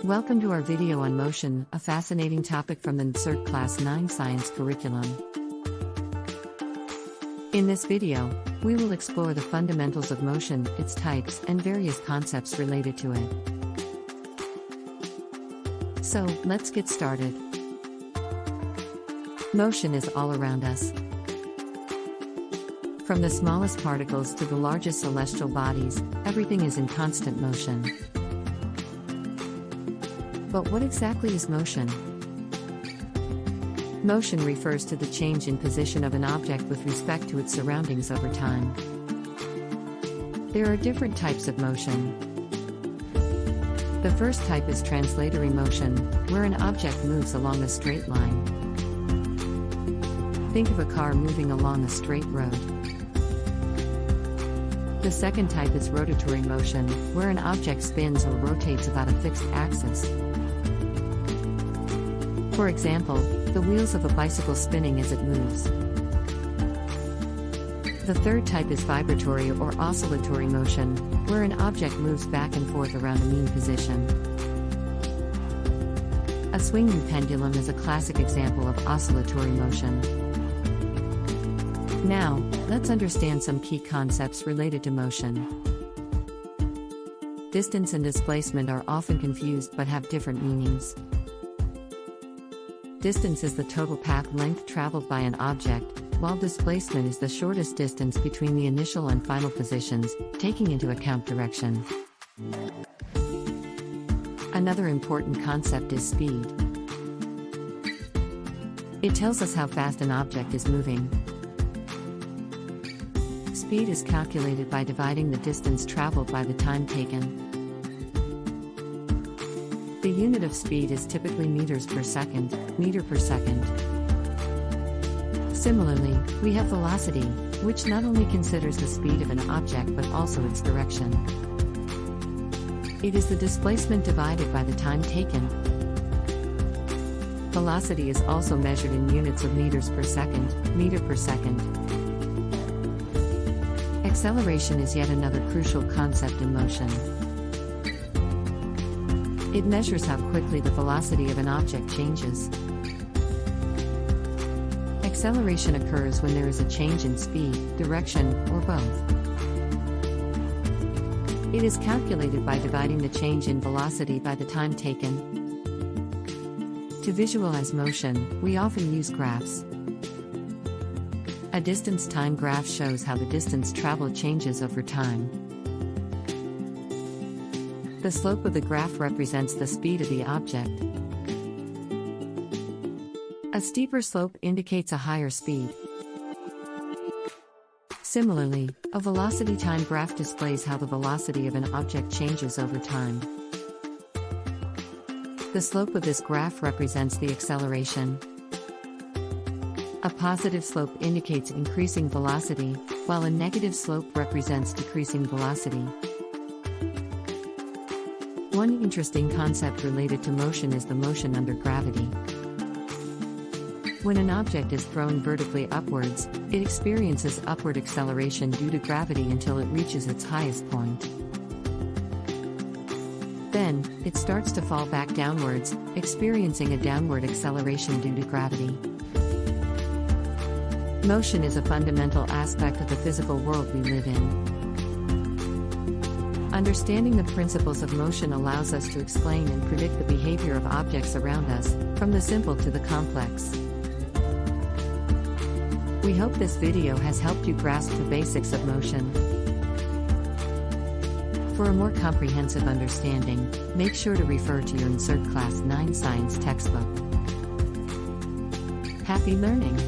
Welcome to our video on motion, a fascinating topic from the Ncert Class 9 Science curriculum. In this video, we will explore the fundamentals of motion, its types, and various concepts related to it. So, let's get started. Motion is all around us. From the smallest particles to the largest celestial bodies, everything is in constant motion. But what exactly is motion? Motion refers to the change in position of an object with respect to its surroundings over time. There are different types of motion. The first type is translatory motion, where an object moves along a straight line. Think of a car moving along a straight road. The second type is rotatory motion, where an object spins or rotates about a fixed axis. For example, the wheels of a bicycle spinning as it moves. The third type is vibratory or oscillatory motion, where an object moves back and forth around a mean position. A swinging pendulum is a classic example of oscillatory motion. Now, let's understand some key concepts related to motion. Distance and displacement are often confused but have different meanings. Distance is the total path length traveled by an object, while displacement is the shortest distance between the initial and final positions, taking into account direction. Another important concept is speed. It tells us how fast an object is moving. Speed is calculated by dividing the distance traveled by the time taken. The unit of speed is typically meters per second, meter per second. Similarly, we have velocity, which not only considers the speed of an object but also its direction. It is the displacement divided by the time taken. Velocity is also measured in units of meters per second, meter per second. Acceleration is yet another crucial concept in motion. It measures how quickly the velocity of an object changes. Acceleration occurs when there is a change in speed, direction, or both. It is calculated by dividing the change in velocity by the time taken. To visualize motion, we often use graphs. A distance time graph shows how the distance traveled changes over time. The slope of the graph represents the speed of the object. A steeper slope indicates a higher speed. Similarly, a velocity time graph displays how the velocity of an object changes over time. The slope of this graph represents the acceleration. A positive slope indicates increasing velocity, while a negative slope represents decreasing velocity. One interesting concept related to motion is the motion under gravity. When an object is thrown vertically upwards, it experiences upward acceleration due to gravity until it reaches its highest point. Then, it starts to fall back downwards, experiencing a downward acceleration due to gravity. Motion is a fundamental aspect of the physical world we live in. Understanding the principles of motion allows us to explain and predict the behavior of objects around us, from the simple to the complex. We hope this video has helped you grasp the basics of motion. For a more comprehensive understanding, make sure to refer to your Ncert Class 9 Science textbook. Happy learning!